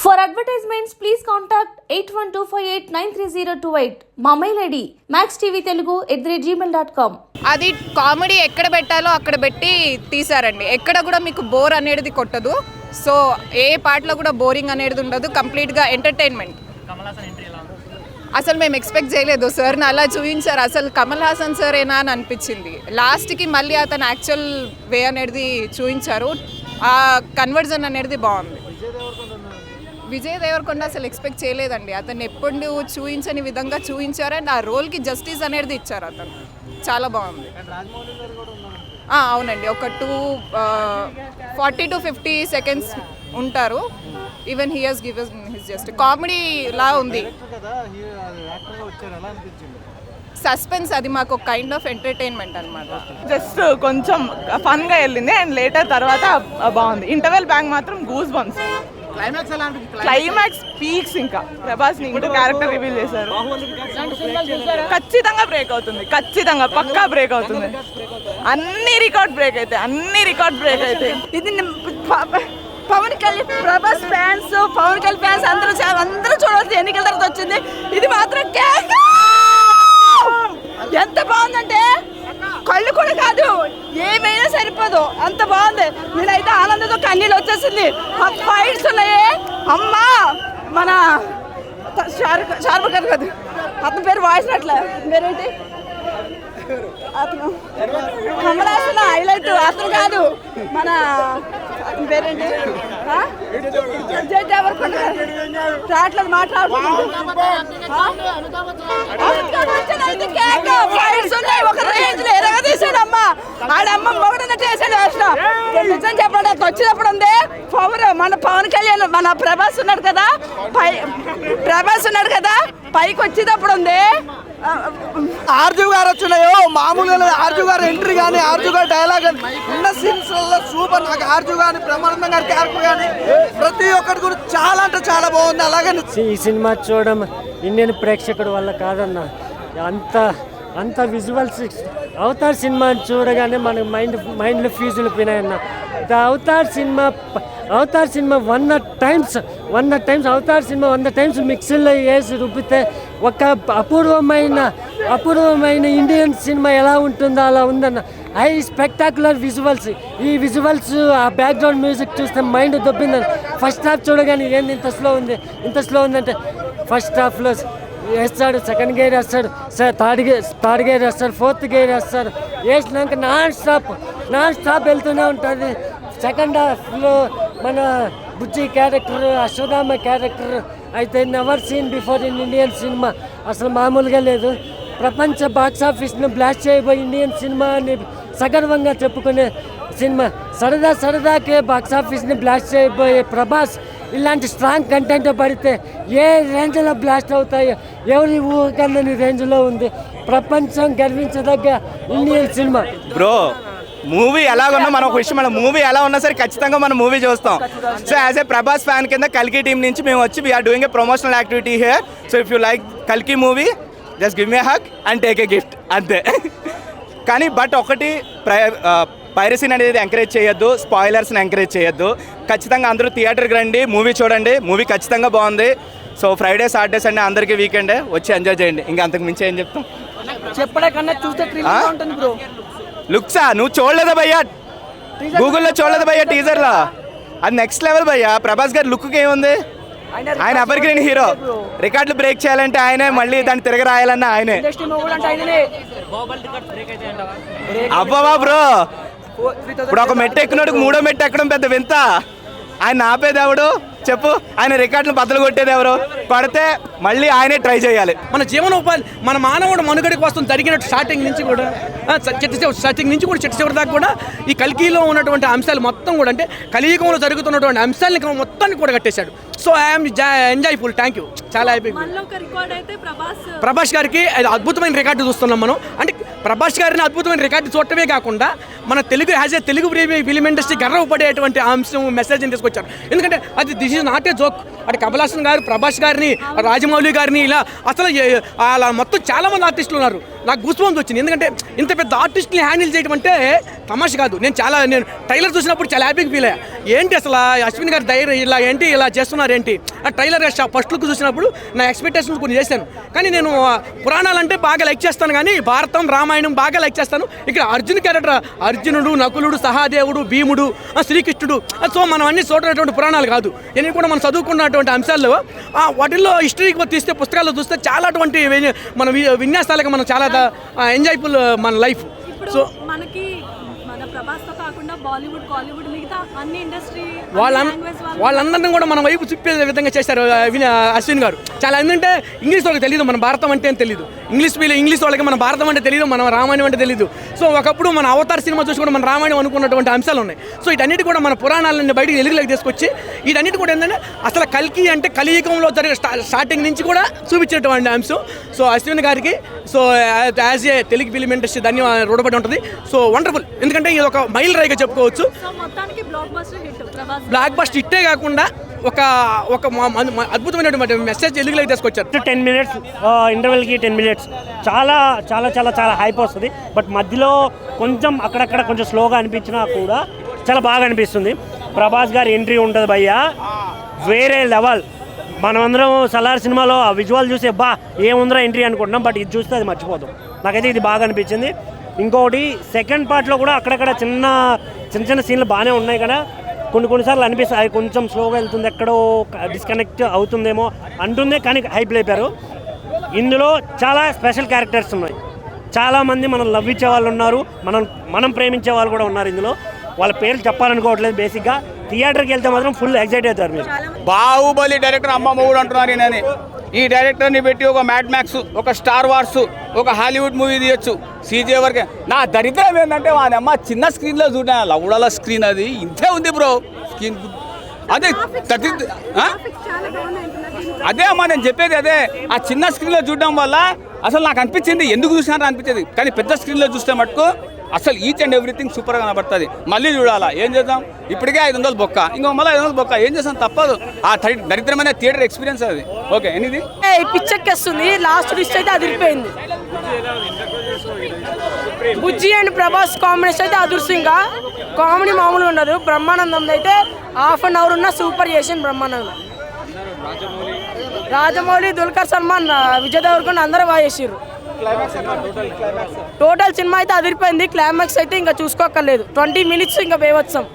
For advertisements, please contact 8125893028. మా mail ID maxtvtelugu@gmail.com. అది comedy ఎక్కడ పెట్టాలో అక్కడ పెట్టి తీసారండి. ఎక్కడ కూడా మీకు బోర్ అనేది కొట్టదు. సో ఏ పాటలో కూడా బోరింగ్ అనేది ఉండదు. కంప్లీట్గా ఎంటర్టైన్మెంట్. అసలు మేము ఎక్స్పెక్ట్ చేయలేదు సార్ని అలా చూపించారు. అసలు కమల్ హాసన్ సార్ ఏనా అని అనిపించింది. లాస్ట్కి మళ్ళీ అతను యాక్చువల్ వే అనేది చూపించారు. ఆ కన్వర్జన్ అనేది బాగుంది. విజయ్ దేవరకొండ అసలు ఎక్స్పెక్ట్ చేయలేదండి. అతను ఎప్పుడు చూపించని విధంగా చూపించారు. అండ్ ఆ రోల్కి జస్టిస్ అనేది ఇచ్చారు. అతను చాలా బాగుంది. అవునండి, ఒక 40 to 50 seconds ఉంటారు. Even he has given his just comedy లా ఉంది. సస్పెన్స్ అది మాకు ఒక కైండ్ ఆఫ్ ఎంటర్టైన్మెంట్ అనమాట. జస్ట్ కొంచెం ఫన్గా వెళ్ళింది అండ్ లేటర్ తర్వాత బాగుంది. ఇంటర్వెల్ బ్యాంక్ మాత్రం గూస్ బంప్స్. Climax peaks. ఇంకా ప్రభాస్ ని ఇంకో క్యారెక్టర్ రివీల్ చేశారు. ఖచ్చితంగా బ్రేక్ అవుతుంది. ఖచ్చితంగా పక్కా బ్రేక్ అవుతుంది. అన్ని రికార్డ్ బ్రేక్ అయితే ఇది పవన్ కళ్యాణ్ ప్రభాస్ ఫ్యాన్స్, పవన్ కళ్యాణ్ ఫ్యాన్స్ అందరూ చూడాల్సిన ఎన్నికల తర్వాత వచ్చింది. ఇది మాత్రం ఎంత బాగుందంటే కళ్ళు కూడా కాదు, ఏమైనా సరిపోదు, అంత బాగుంది. నేనైతే ఆనందంతో కన్నీళ్ళు వచ్చేసింది. ఫైట్స్ ఉన్నాయి. అమ్మా మన షారుఖ్ ఖాన్ కాదు, అతని పేరు వాయిస్ అట్లా పేరేంటి, అతను కమల్ హాసన్ హైలైట్. అతను కాదు, మన పేరేంటి విజయ్ దేవరకొండ రాట్లేదు మాట్లాడుతున్నాడు. ఒక రేంజ్ లో ఎరగదీసాడమ్మా. ఆడమ్మ మొగడన్నట్టు వేసాడు. నిజం చెప్పండి, అతను వచ్చినప్పుడు ఉంది పవర్. మన పవన్ కళ్యాణ్ మన ప్రభాస్ ఉన్నాడు కదా, పైకి వచ్చేటప్పుడు ఉంది. ఆర్జు గారు వచ్చినాయో మామూలుగా. ఆర్జు గారు ఎంట్రీ కానీ, ఆర్జు గారు డైలాగ్ కానీ, ఉన్న సీన్స్ సూపర్. నాకు ఆర్జు గాని, బ్రహ్మానందం గారి క్యారెక్టర్ కానీ ప్రతి ఒక్కటి కూడా చాలా అంటే చాలా బాగుంది. అలాగే ఈ సినిమా చూడడం ఇండియన్ ప్రేక్షకుడు వల్ల కాదన్న. అంత విజువల్స్ అవతార్ సినిమాని చూడగానే మనకు మైండ్లో ఫీజులు పోయినాయన్న. Avatar cinema 100 times Avatar cinema 100 times మిక్సీలో వేసి రుబ్బితే ఒక అపూర్వమైన ఇండియన్ సినిమా ఎలా ఉంటుందో అలా ఉందన్న. Spectacular visuals. ఈ విజువల్స్, ఆ బ్యాక్గ్రౌండ్ మ్యూజిక్ చూస్తే మైండ్ దొబ్బిందని. ఫస్ట్ హాఫ్ చూడగానే ఏంది ఇంత స్లో ఉందంటే ఫస్ట్ హాఫ్లో వేస్తాడు, సెకండ్ గేర్ వేస్తాడు, థర్డ్ గేర్ వేస్తాడు, ఫోర్త్ గేర్ వేస్తాడు. వేసినాక నాన్ స్టాప్ వెళ్తూనే ఉంటుంది. సెకండ్ హాఫ్లో మన బుజ్జి క్యారెక్టర్, అశ్వథామ క్యారెక్టర్ అయితే never seen before in Indian cinema. అసలు మామూలుగా లేదు. ప్రపంచ బాక్సాఫీస్ను బ్లాస్ట్ చేయబోయే ఇండియన్ సినిమా అని సగర్వంగా చెప్పుకునే సినిమా. సరదాకే బాక్సాఫీస్ని బ్లాస్ట్ చేయబోయే ప్రభాస్ ఇలాంటి స్ట్రాంగ్ కంటెంట్ పడితే ఏ రేంజ్లో బ్లాస్ట్ అవుతాయో ఎవరి ఊహకన్నని రేంజ్లో ఉంది. ప్రపంచం గర్వించదగ్గ ఇండియన్ సినిమా. బ్రో, మూవీ ఎలాగున్నా మనం ఒక విషయం, మన మూవీ ఎలా ఉన్నా సరే ఖచ్చితంగా మనం మూవీ చూస్తాం. So as a Prabhas fan కింద కల్కి టీం నుంచి మేము వచ్చి we're doing a promotional activity here. So if you like కల్కి movie, just give me hug and take a gift, అంతే. కానీ బట్ ఒకటి, పైరసీని అనేది ఎంకరేజ్ చేయొద్దు, స్పాయిలర్స్ని ఎంకరేజ్ చేయొద్దు. ఖచ్చితంగా అందరూ థియేటర్కి రండి, మూవీ చూడండి. మూవీ ఖచ్చితంగా బాగుంది. సో ఫ్రైడే, సాటర్డే, సండే అందరికీ వీకెండే వచ్చి ఎంజాయ్ చేయండి. ఇంకా అంతకు మించి ఏం చెప్తాం. చెప్పడే కన్నా చూస్తే ఉంటుంది బ్రో. లుక్సా నువ్వు చూడలేదా భయ్యా? గూగుల్లో చూడలేదు భయ్యా టీజర్లో? అది నెక్స్ట్ లెవెల్ భయ్యా. ప్రభాస్ గారి లుక్కి ఏముంది? ఆయన ఎవర్ గ్రీన్ హీరో. రికార్డులు బ్రేక్ చేయాలంటే ఆయనే, మళ్ళీ దాన్ని తిరగ రాయాలన్నా ఆయనే. అవ్వవా బ్రో? ఇప్పుడు ఒక మెట్టు ఎక్కినోడికి 3వ మెట్టు ఎక్కడం పెద్ద వింత. ఆయన ఆపేది ఎవడు చెప్పు? ఆయన రికార్డులు బద్దలు కొట్టేది ఎవరు? కొడితే మళ్ళీ ఆయనే ట్రై చేయాలి. మన జీవనోపాధి, మన మానవుడు మనుగడ కోసం జరిగిన స్టార్టింగ్ నుంచి కూడా చిట్ట చివరి దాకా కూడా ఈ కల్కిలో ఉన్నటువంటి అంశాలు మొత్తం కూడా, అంటే కలియుగంలో జరుగుతున్నటువంటి అంశాలని మొత్తాన్ని కూడా కట్టేశాడు. So I'm enjoyful. Thank you. చాలా హ్యాపీ. ప్రభాస్ గారికి అద్భుతమైన రికార్డు చూస్తున్నాం మనం. అంటే ప్రభాస్ గారిని అద్భుతమైన రికార్డు చూడటమే కాకుండా మన తెలుగు ఫిలిం ఇండస్ట్రీ గర్వపడేటువంటి అంశం మెసేజ్ని తీసుకొచ్చారు. ఎందుకంటే అది this is not a joke. అటు కమల్ హాసన్ గారు, ప్రభాస్ గారిని, రాజమౌళి గారిని, ఇలా అసలు అలా మొత్తం చాలామంది ఆర్టిస్టులు ఉన్నారు. నాకు గుస్బంప్స్ వచ్చింది. ఎందుకంటే ఇంత పెద్ద ఆర్టిస్ట్ని హ్యాండిల్ చేయడం అంటే తమాష కాదు. నేను ట్రైలర్ చూసినప్పుడు చాలా హ్యాపీగా ఫీల్ అయ్యా. ఏంటి అసలు అశ్విన్ గారి ధైర్యం ఇలా చేస్తున్నారు ఏంటి. ఆ ట్రైలర్ ఫస్ట్ లుక్ చూసినప్పుడు నా ఎక్స్పెక్టేషన్స్ కొన్ని చేశాను. కానీ నేను పురాణాలు అంటే బాగా లైక్ చేస్తాను, కానీ భారతం రామాయణం బాగా లైక్ చేస్తాను. ఇక్కడ అర్జున్ క్యారెక్టర్, అర్జునుడు, నకులుడు, సహాదేవుడు, భీముడు, శ్రీకృష్ణుడు, సో మనం అన్ని చూడనటువంటి పురాణాలు కాదు, ఇవన్నీ కూడా మనం చదువుకున్నటువంటి అంశాల్లో వాటిల్లో హిస్టరీకి తీస్తే పుస్తకాల్లో చూస్తే చాలా అటువంటి మన విన్యాసాలకు మనం చాలా ఎంజాయ్ఫుల్ మన లైఫ్. సో మనకి మన ప్రభాస్తో కాకుండా బాలీవుడ్, కాలీవుడ్, మిగతా అన్ని ఇండస్ట్రీ వాళ్ళందరినీ కూడా మన వైపు చూపే విధంగా చేశారు అశ్విన్ గారు. చాలా ఎందుకంటే ఇంగ్లీష్ వాళ్ళకి తెలియదు మన భారతం అంటే తెలియదు, ఇంగ్లీష్ వాళ్ళకి మన భారతం అంటే తెలియదు, మన రామాయణం అంటే తెలియదు. సో ఒకప్పుడు మన అవతార్ సినిమా చూసి కూడా మన రామాయణం అనుకున్నటువంటి అంశాలు ఉన్నాయి. సో వీటన్నిటి కూడా మన పురాణాలని బయటికి వెలుగులోకి తీసుకొచ్చి వీటన్నిటి కూడా ఏంటంటే అసలు కల్కి అంటే కలియుగంలో జరిగే స్టార్టింగ్ నుంచి కూడా చూపించేటువంటి అంశం. సో అశ్విన్ గారికి సో యాజ్ ఏ తెలుగు ఫిలిం ఇండస్ట్రీ రుణపడి ఉంటుంది. సో వండర్ఫుల్, ఎందుకంటే ఇది ఒక మైల్ రైగా చెప్పుకోవచ్చు. బ్లాక్ బస్టర్ హిట్టే కాకుండా ఒక అద్భుతమైనటువంటి మెసేజ్ తెలుగులోకి తీసుకొచ్చారు. 10 minutes ఇంటర్వెల్కి 10 minutes చాలా చాలా చాలా చాలా హైప్ వస్తుంది. బట్ మధ్యలో కొంచెం అక్కడక్కడ కొంచెం స్లోగా అనిపించినా కూడా చాలా బాగా అనిపిస్తుంది. ప్రభాస్ గారి ఎంట్రీ ఉంటుంది భయ్య, వేరే లెవెల్. మనమందరం సలార్ సినిమాలో ఆ విజువల్ చూసి బా ఏముందరా ఎంట్రీ అనుకుంటున్నాం, బట్ ఇది చూస్తే అది మర్చిపోతాం. నాకైతే ఇది బాగా అనిపించింది. ఇంకొకటి సెకండ్ పార్ట్లో కూడా అక్కడక్కడ చిన్న చిన్న సీన్లు బాగానే ఉన్నాయి కదా, కొన్నిసార్లు అనిపిస్తుంది అది కొంచెం స్లోగా వెళ్తుంది, ఎక్కడో డిస్కనెక్ట్ అవుతుందేమో అంటుందే, కానీ హైప్ లేపారు. ఇందులో చాలా స్పెషల్ క్యారెక్టర్స్ ఉన్నాయి. చాలామంది మనం లవ్ ఇచ్చే వాళ్ళు ఉన్నారు, మనం ప్రేమించే వాళ్ళు కూడా ఉన్నారు ఇందులో. వాళ్ళ పేర్లు చెప్పాలనుకోవట్లేదు. బేసిక్గా థియేటర్కి వెళ్తే మాత్రం ఫుల్ ఎక్సైట్ అవుతారు మీరు. బాహుబలి డైరెక్టర్ అమ్మ మొగుడు అంటున్నారు నేను. ఈ డైరెక్టర్ని పెట్టి ఒక మ్యాడ్ మ్యాక్స్, ఒక స్టార్ వార్స్, ఒక హాలీవుడ్ మూవీ తీయొచ్చు. సీజే వరకే. నా దరిద్రం ఏంటంటే వానమ్మ చిన్న స్క్రీన్లో చూడ లౌడాల స్క్రీన్ అది ఇంతే ఉంది బ్రో స్క్రీన్. అదే అదే అమ్మా నేను చెప్పేది అదే. ఆ చిన్న స్క్రీన్లో చూడడం వల్ల అసలు నాకు అనిపించింది ఎందుకు చూసినారో అనిపించేది. కానీ పెద్ద స్క్రీన్లో చూస్తే మటుకు అసలు ఈచ్ అండ్ ఎవ్రీథింగ్ సూపర్గా కనబడుతుంది. మళ్ళీ చూడాలా, ఏం చేద్దాం, ఇప్పటికే 500 బొక్క, ఇంకో మళ్ళీ 500 బొక్క, ఏం చేస్తాం తప్పదు. ఆ దరిద్రమైన థియేటర్ ఎక్స్పీరియన్స్ అది. ఓకే ఎనిది పిచ్చెక్కేస్తుంది. లాస్ట్ డిస్ట్ అయితే అదిరిపోయింది. బుజ్జి అండ్ ప్రభాస్ కాంబినేషన్ అయితే అదుర్సింగా కామెడీ మామూలుగా ఉండదు. బ్రహ్మానందం అయితే ½ an hour ఉన్న సూపర్ చేసింది బ్రహ్మానందం. రాజమౌళి, దుల్కర్ సల్మాన్, విజయ్ దేవరకొండ అందరూ బాగా చేసిర్రు. టోటల్ సినిమా అయితే అదిరిపోయింది. క్లైమాక్స్ అయితే ఇంకా చూసుకోక్కర్లేదు. 20 minutes ఇంకా బేవత్సం.